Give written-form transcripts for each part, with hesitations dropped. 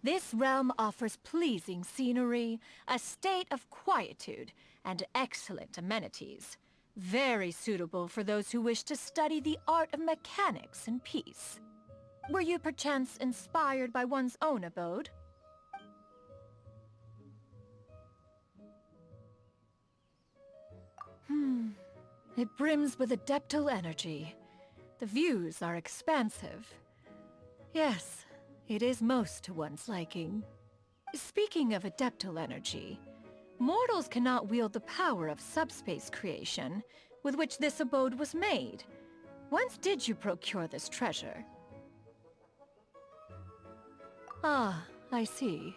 This realm offers pleasing scenery, a state of quietude, and excellent amenities. Very suitable for those who wish to study the art of mechanics in peace. Were you perchance inspired by one's own abode? It brims with adeptal energy. The views are expansive. Yes, it is most to one's liking. Speaking of adeptal energy, mortals cannot wield the power of subspace creation, with which this abode was made. Whence did you procure this treasure? Ah, I see.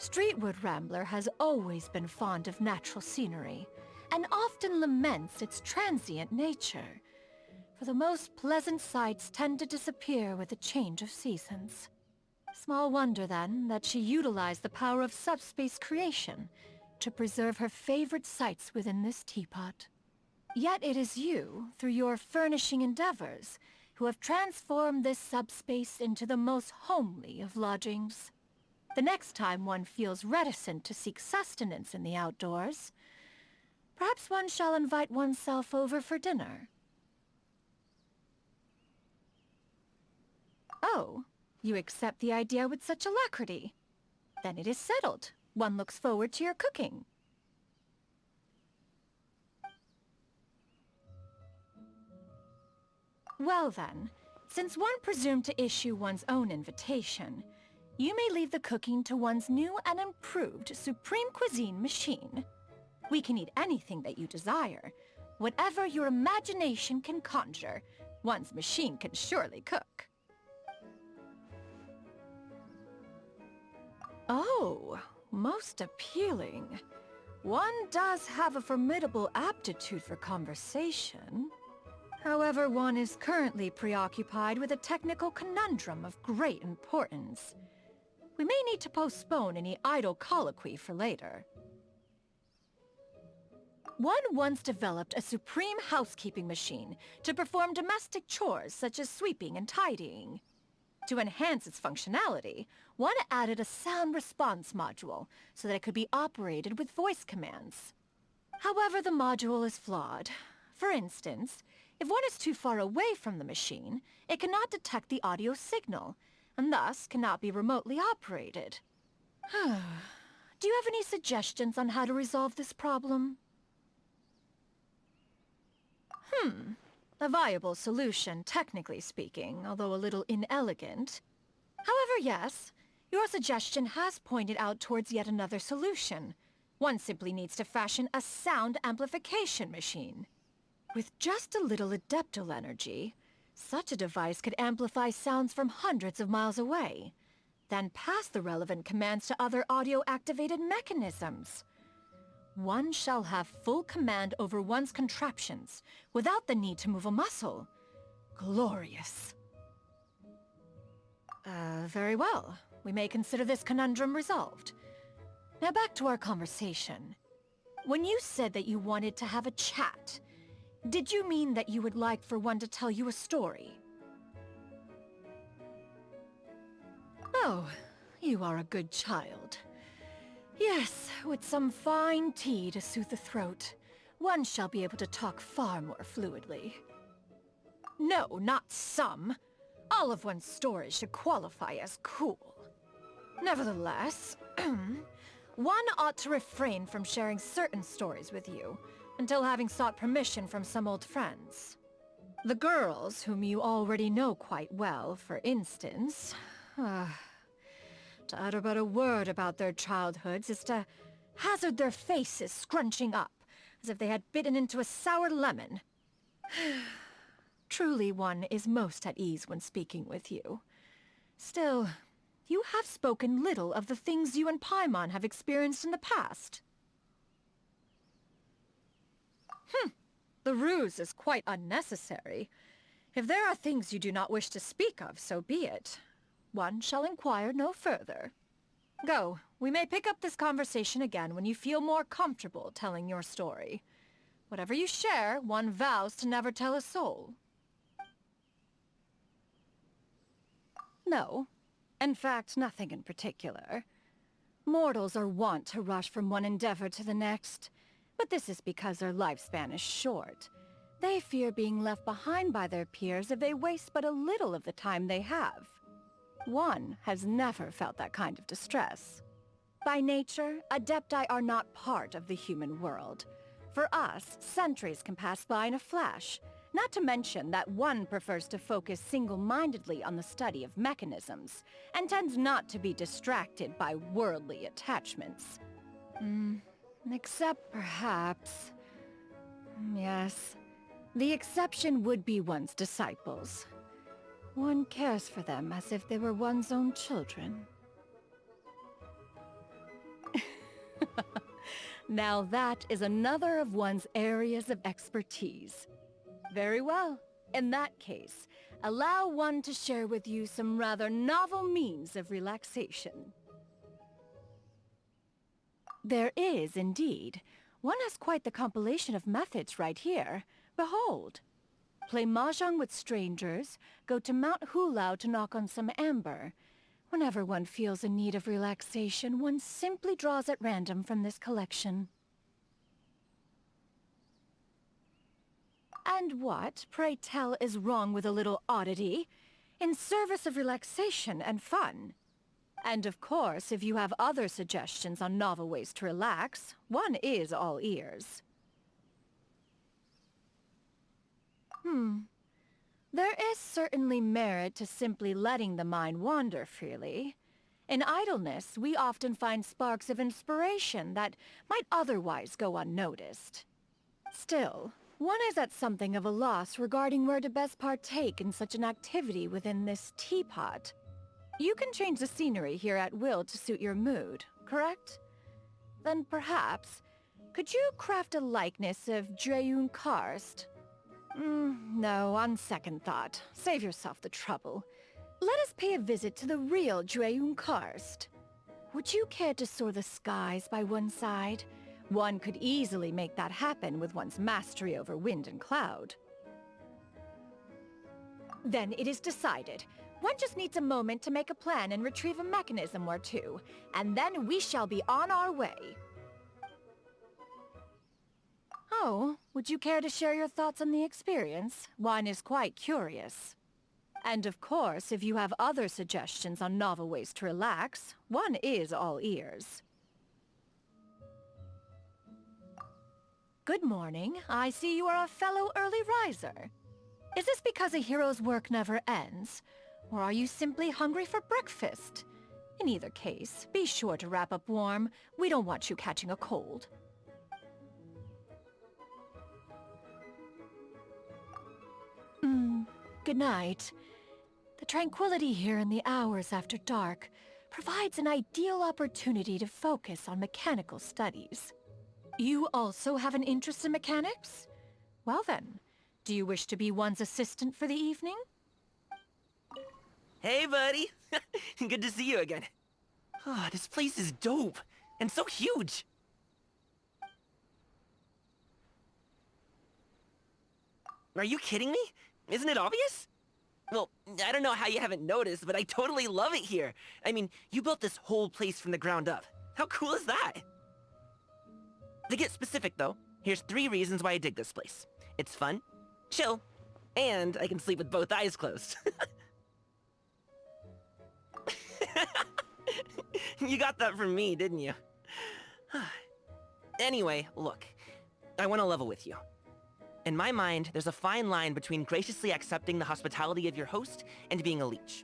Streetwood Rambler has always been fond of natural scenery, and often laments its transient nature. For the most pleasant sights tend to disappear with the change of seasons. Small wonder, then, that she utilized the power of subspace creation to preserve her favorite sites within this teapot. Yet it is you, through your furnishing endeavors, who have transformed this subspace into the most homely of lodgings. The next time one feels reticent to seek sustenance in the outdoors, perhaps one shall invite oneself over for dinner. Oh, you accept the idea with such alacrity. Then it is settled. One looks forward to your cooking. Well then, since one presumed to issue one's own invitation, you may leave the cooking to one's new and improved Supreme Cuisine machine. We can eat anything that you desire. Whatever your imagination can conjure, one's machine can surely cook. Oh, most appealing. One does have a formidable aptitude for conversation. However, one is currently preoccupied with a technical conundrum of great importance. We may need to postpone any idle colloquy for later. One once developed a supreme housekeeping machine to perform domestic chores such as sweeping and tidying. To enhance its functionality, one added a sound response module so that it could be operated with voice commands. However, the module is flawed. For instance, if one is too far away from the machine, it cannot detect the audio signal, and thus cannot be remotely operated. Do you have any suggestions on how to resolve this problem? A viable solution, technically speaking, although a little inelegant. However, yes, your suggestion has pointed out towards yet another solution. One simply needs to fashion a sound amplification machine. With just a little adeptal energy, such a device could amplify sounds from hundreds of miles away, then pass the relevant commands to other audio-activated mechanisms. One shall have full command over one's contraptions, without the need to move a muscle. Glorious. Very well. We may consider this conundrum resolved. Now back to our conversation. When you said that you wanted to have a chat, did you mean that you would like for one to tell you a story? Oh, you are a good child. Yes, with some fine tea to soothe the throat, one shall be able to talk far more fluidly. No, not some. All of one's stories should qualify as cool. Nevertheless, one ought to refrain from sharing certain stories with you, until having sought permission from some old friends. The girls, whom you already know quite well, for instance, to utter but a word about their childhoods is to hazard their faces scrunching up, as if they had bitten into a sour lemon. Truly one is most at ease when speaking with you. Still, you have spoken little of the things you and Paimon have experienced in the past. The ruse is quite unnecessary. If there are things you do not wish to speak of, so be it. One shall inquire no further. Go. We may pick up this conversation again when you feel more comfortable telling your story. Whatever you share, one vows to never tell a soul. No. In fact, nothing in particular. Mortals are wont to rush from one endeavor to the next, but this is because their lifespan is short. They fear being left behind by their peers if they waste but a little of the time they have. One has never felt that kind of distress. By nature, Adepti are not part of the human world. For us, centuries can pass by in a flash, not to mention that one prefers to focus single-mindedly on the study of mechanisms, and tends not to be distracted by worldly attachments. Except perhaps... Yes, the exception would be one's disciples. One cares for them as if they were one's own children. Now that is another of one's areas of expertise. Very well. In that case, allow one to share with you some rather novel means of relaxation. There is, indeed. One has quite the compilation of methods right here. Behold. Play mahjong with strangers, go to Mount Hulao to knock on some amber. Whenever one feels in need of relaxation, one simply draws at random from this collection. And what, pray tell, is wrong with a little oddity? In service of relaxation and fun. And of course, if you have other suggestions on novel ways to relax, one is all ears. There is certainly merit to simply letting the mind wander freely. In idleness, we often find sparks of inspiration that might otherwise go unnoticed. Still, one is at something of a loss regarding where to best partake in such an activity within this teapot. You can change the scenery here at will to suit your mood, correct? Then perhaps, could you craft a likeness of Xianyun Karst? No, on second thought. Save yourself the trouble. Let us pay a visit to the real Xianyun Karst. Would you care to soar the skies by one side? One could easily make that happen with one's mastery over wind and cloud. Then it is decided. One just needs a moment to make a plan and retrieve a mechanism or two, and then we shall be on our way. Oh, would you care to share your thoughts on the experience? One is quite curious. And of course, if you have other suggestions on novel ways to relax, one is all ears. Good morning. I see you are a fellow early riser. Is this because a hero's work never ends? Or are you simply hungry for breakfast? In either case, be sure to wrap up warm. We don't want you catching a cold. Good night. The tranquility here in the hours after dark provides an ideal opportunity to focus on mechanical studies. You also have an interest in mechanics? Well then, do you wish to be one's assistant for the evening? Hey, buddy! Good to see you again. Oh, this place is dope, and so huge! Are you kidding me? Isn't it obvious? Well, I don't know how you haven't noticed, but I totally love it here. I mean, you built this whole place from the ground up. How cool is that? To get specific, though, here's 3 reasons why I dig this place. It's fun, chill, and I can sleep with both eyes closed. You got that from me, didn't you? Anyway, look, I want to level with you. In my mind, there's a fine line between graciously accepting the hospitality of your host and being a leech.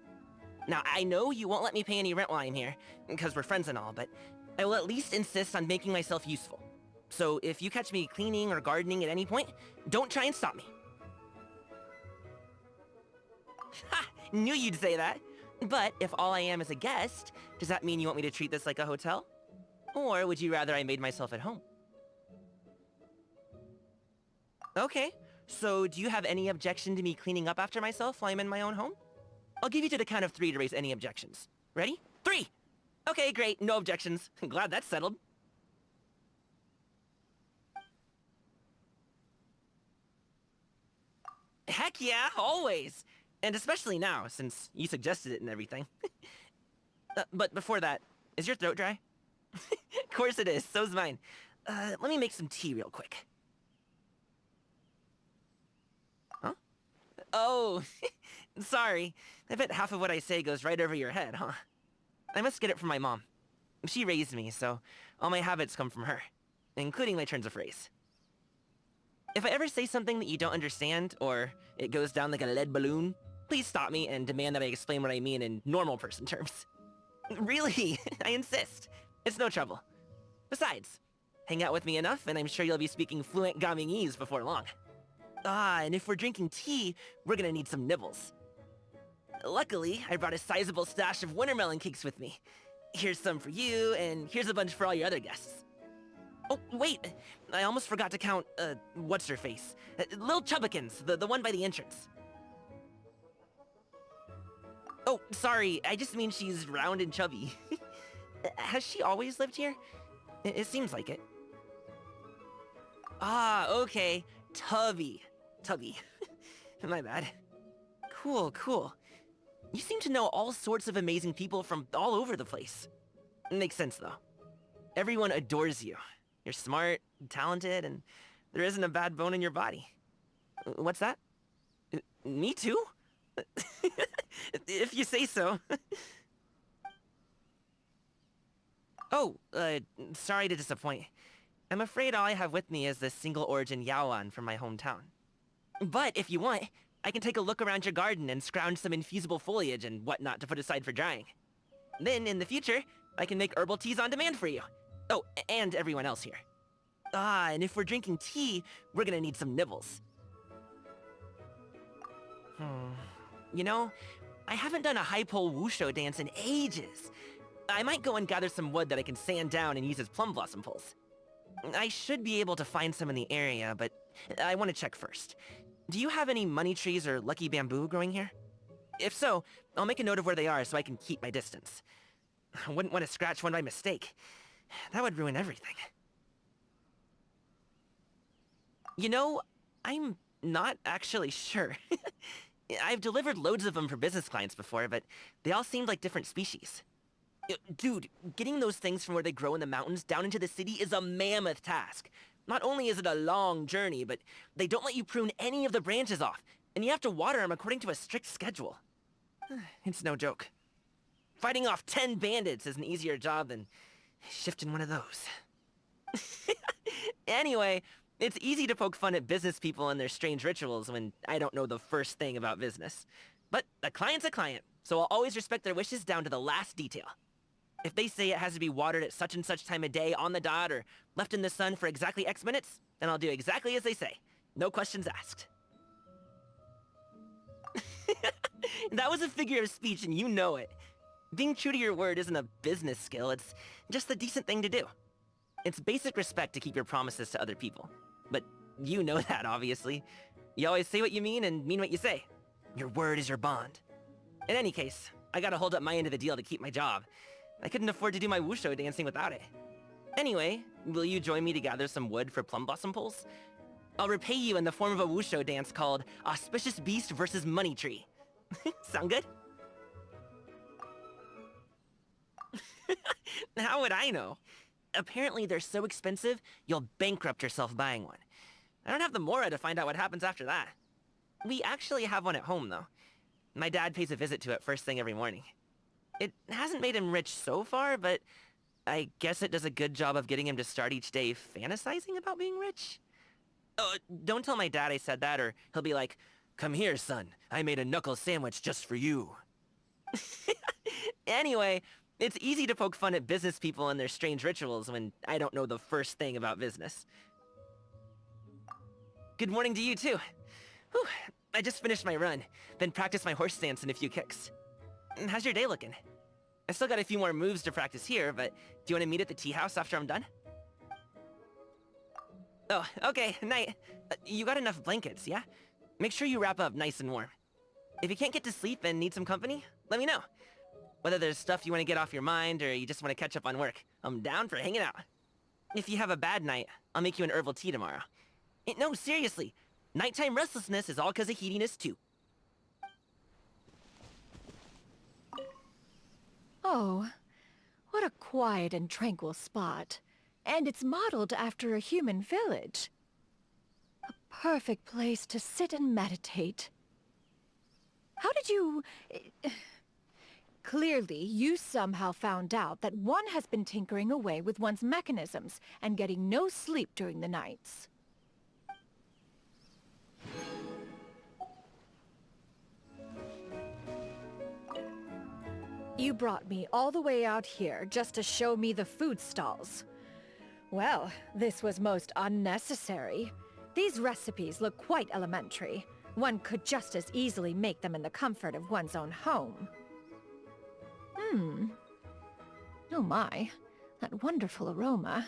Now, I know you won't let me pay any rent while I'm here, because we're friends and all, but I will at least insist on making myself useful. So if you catch me cleaning or gardening at any point, don't try and stop me. Ha! Knew you'd say that. But if all I am is a guest, does that mean you want me to treat this like a hotel? Or would you rather I made myself at home? Okay, so do you have any objection to me cleaning up after myself while I'm in my own home? I'll give you to the count of 3 to raise any objections. Ready? 3! Okay, great, no objections. Glad that's settled. Heck yeah, always! And especially now, since you suggested it and everything. But before that, is your throat dry? Of course it is, so's mine. Let me make some tea real quick. Huh? Oh, sorry. I bet half of what I say goes right over your head, huh? I must get it from my mom. She raised me, so all my habits come from her, including my turns of phrase. If I ever say something that you don't understand, or it goes down like a lead balloon, please stop me and demand that I explain what I mean in normal person terms. Really, I insist. It's no trouble. Besides, hang out with me enough and I'm sure you'll be speaking fluent Gamingese before long. And if we're drinking tea, we're gonna need some nibbles. Luckily, I brought a sizable stash of wintermelon cakes with me. Here's some for you, and here's a bunch for all your other guests. Oh, wait! I almost forgot to count, what's-her-face? Lil Chubbikins, the one by the entrance. Oh, sorry, I just mean she's round and chubby. Has she always lived here? It seems like it. Okay. Tubby. My bad. Cool. You seem to know all sorts of amazing people from all over the place. Makes sense, though. Everyone adores you. You're smart, talented, and there isn't a bad bone in your body. What's that? Me too? If you say so. Oh, sorry to disappoint. I'm afraid all I have with me is this single-origin Yaoan from my hometown. But if you want, I can take a look around your garden and scrounge some infusible foliage and whatnot to put aside for drying. Then, in the future, I can make herbal teas on demand for you. Oh, and everyone else here. And if we're drinking tea, we're gonna need some nibbles. You know, I haven't done a high-pole wushu dance in ages. I might go and gather some wood that I can sand down and use as plum blossom poles. I should be able to find some in the area, but I want to check first. Do you have any money trees or lucky bamboo growing here? If so, I'll make a note of where they are so I can keep my distance. I wouldn't want to scratch one by mistake. That would ruin everything. You know, I'm not actually sure. I've delivered loads of them for business clients before, but they all seemed like different species. Dude, getting those things from where they grow in the mountains down into the city is a mammoth task. Not only is it a long journey, but they don't let you prune any of the branches off, and you have to water them according to a strict schedule. It's no joke. Fighting off 10 bandits is an easier job than shifting one of those. Anyway, it's easy to poke fun at business people and their strange rituals when I don't know the first thing about business. But a client's a client, so I'll always respect their wishes down to the last detail. If they say it has to be watered at such and such time of day on the dot or left in the sun for exactly X minutes, then I'll do exactly as they say. No questions asked. That was a figure of speech and you know it. Being true to your word isn't a business skill, it's just the decent thing to do. It's basic respect to keep your promises to other people. But you know that, obviously. You always say what you mean and mean what you say. Your word is your bond. In any case, I gotta hold up my end of the deal to keep my job. I couldn't afford to do my wushu dancing without it. Anyway, will you join me to gather some wood for plum blossom poles? I'll repay you in the form of a wushu dance called Auspicious Beast versus Money Tree. Sound good? How would I know? Apparently they're so expensive, you'll bankrupt yourself buying one. I don't have the mora to find out what happens after that. We actually have one at home, though. My dad pays a visit to it first thing every morning. It hasn't made him rich so far, but I guess it does a good job of getting him to start each day fantasizing about being rich. Oh, don't tell my dad I said that, or he'll be like, "Come here, son. I made a knuckle sandwich just for you." Anyway, it's easy to poke fun at business people and their strange rituals when I don't know the first thing about business. Good morning to you, too. Whew, I just finished my run, then practiced my horse stance in a few kicks. How's your day looking? I still got a few more moves to practice here, but do you want to meet at the tea house after I'm done? Oh, okay, night. You got enough blankets, yeah? Make sure you wrap up nice and warm. If you can't get to sleep and need some company, let me know. Whether there's stuff you want to get off your mind or you just want to catch up on work, I'm down for hanging out. If you have a bad night, I'll make you an herbal tea tomorrow. No, seriously. Nighttime restlessness is all because of heatiness, too. Oh, what a quiet and tranquil spot. And it's modeled after a human village. A perfect place to sit and meditate. How did you... Clearly, you somehow found out that one has been tinkering away with one's mechanisms and getting no sleep during the nights. You brought me all the way out here just to show me the food stalls. Well, this was most unnecessary. These recipes look quite elementary. One could just as easily make them in the comfort of one's own home. Oh my, that wonderful aroma.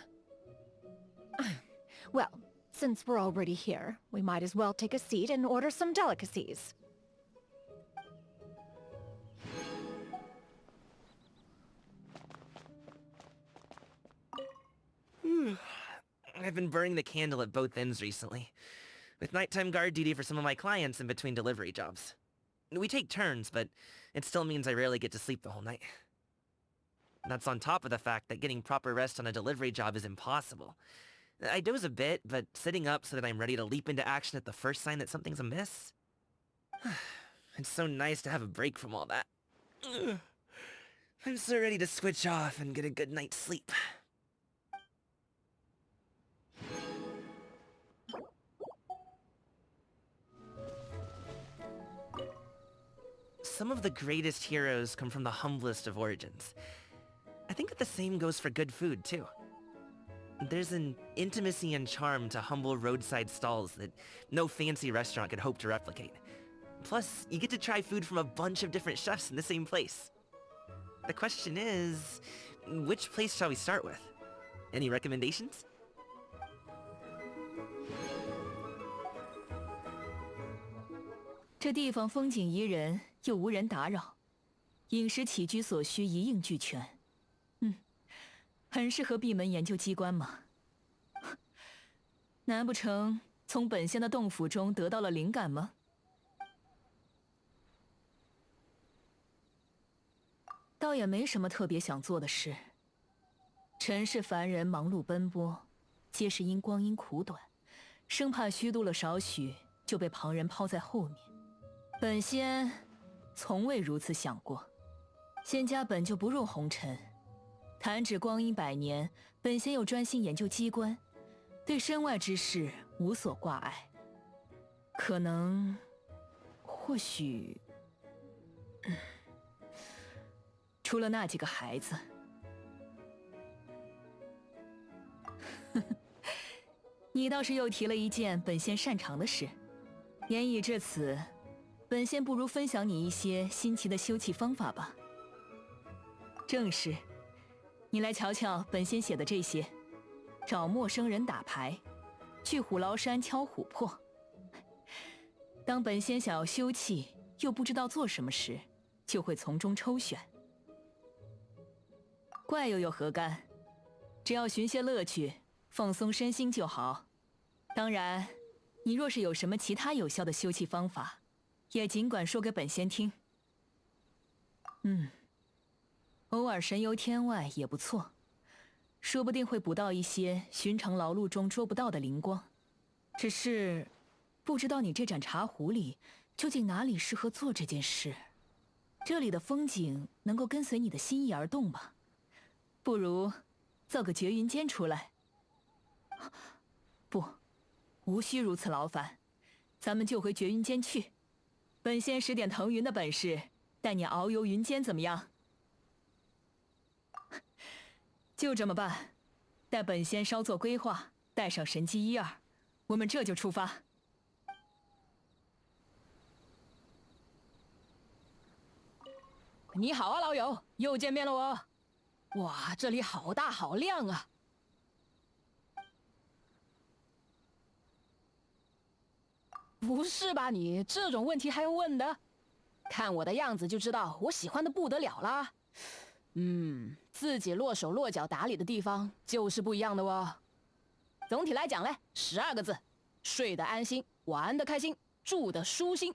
Well, since we're already here, we might as well take a seat and order some delicacies. I've been burning the candle at both ends recently, with nighttime guard duty for some of my clients in between delivery jobs. We take turns, but it still means I rarely get to sleep the whole night. That's on top of the fact that getting proper rest on a delivery job is impossible. I doze a bit, but sitting up so that I'm ready to leap into action at the first sign that something's amiss? It's so nice to have a break from all that. I'm so ready to switch off and get a good night's sleep. Some of the greatest heroes come from the humblest of origins. I think that the same goes for good food, too. There's an intimacy and charm to humble roadside stalls that no fancy restaurant could hope to replicate. Plus, you get to try food from a bunch of different chefs in the same place. The question is, which place shall we start with? Any recommendations? 这地方风景宜人，又无人打扰，饮食起居所需一应俱全。很适合闭门研究机关嘛。难不成从本仙的洞府中得到了灵感吗？倒也没什么特别想做的事。尘世凡人忙碌奔波，皆是因光阴苦短，生怕虚度了少许，就被旁人抛在后面。本仙从未如此想过。仙家本就不入红尘，弹指光阴百年，本仙又专心研究机关，对身外之事无所挂碍。可能，或许，除了那几个孩子。你倒是又提了一件本仙擅长的事。言已至此，本仙不如分享你一些新奇的修葺方法吧。正是，你来瞧瞧本仙写的这些：找陌生人打牌，去虎牢山敲琥珀。当本仙想要修葺又不知道做什么时，就会从中抽选。怪又有何干？只要寻些乐趣，放松身心就好。当然，你若是有什么其他有效的修葺方法，也尽管说给本仙听。偶尔神游天外也不错，说不定会捕到一些寻常劳碌中捉不到的灵光。只是，不知道你这盏茶壶里究竟哪里适合做这件事。这里的风景能够跟随你的心意而动吧？不如造个绝云间出来。不，无需如此劳烦，咱们就回绝云间去。本仙使点腾云的本事，带你遨游云间，怎么样？就这么办，待本仙稍作规划，带上神机1、2，我们这就出发。你好啊，老友，又见面了哦。哇，这里好大好亮啊！不是吧你，这种问题还用问的？看我的样子就知道我喜欢的不得了啦。自己落手落脚打理的地方就是不一样的哦。总体来讲嘞，12个字：睡得安心，玩得开心，住得舒心。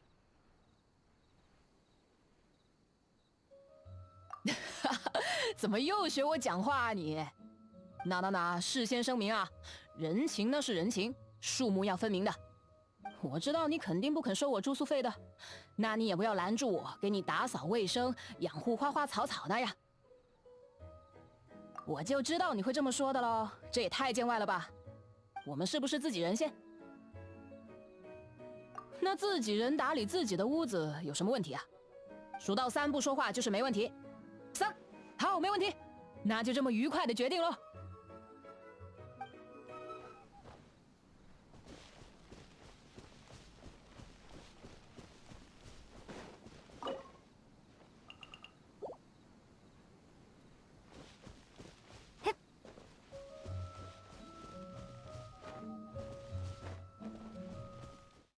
怎么又学我讲话啊你？那，事先声明啊，人情呢是人情，数目要分明的。我知道你肯定不肯收我住宿费的，那你也不要拦住我，给你打扫卫生、养护花花草草的呀。我就知道你会这么说的喽，这也太见外了吧？我们是不是自己人先？那自己人打理自己的屋子有什么问题啊？数到3不说话就是没问题。3，好，没问题，那就这么愉快的决定喽。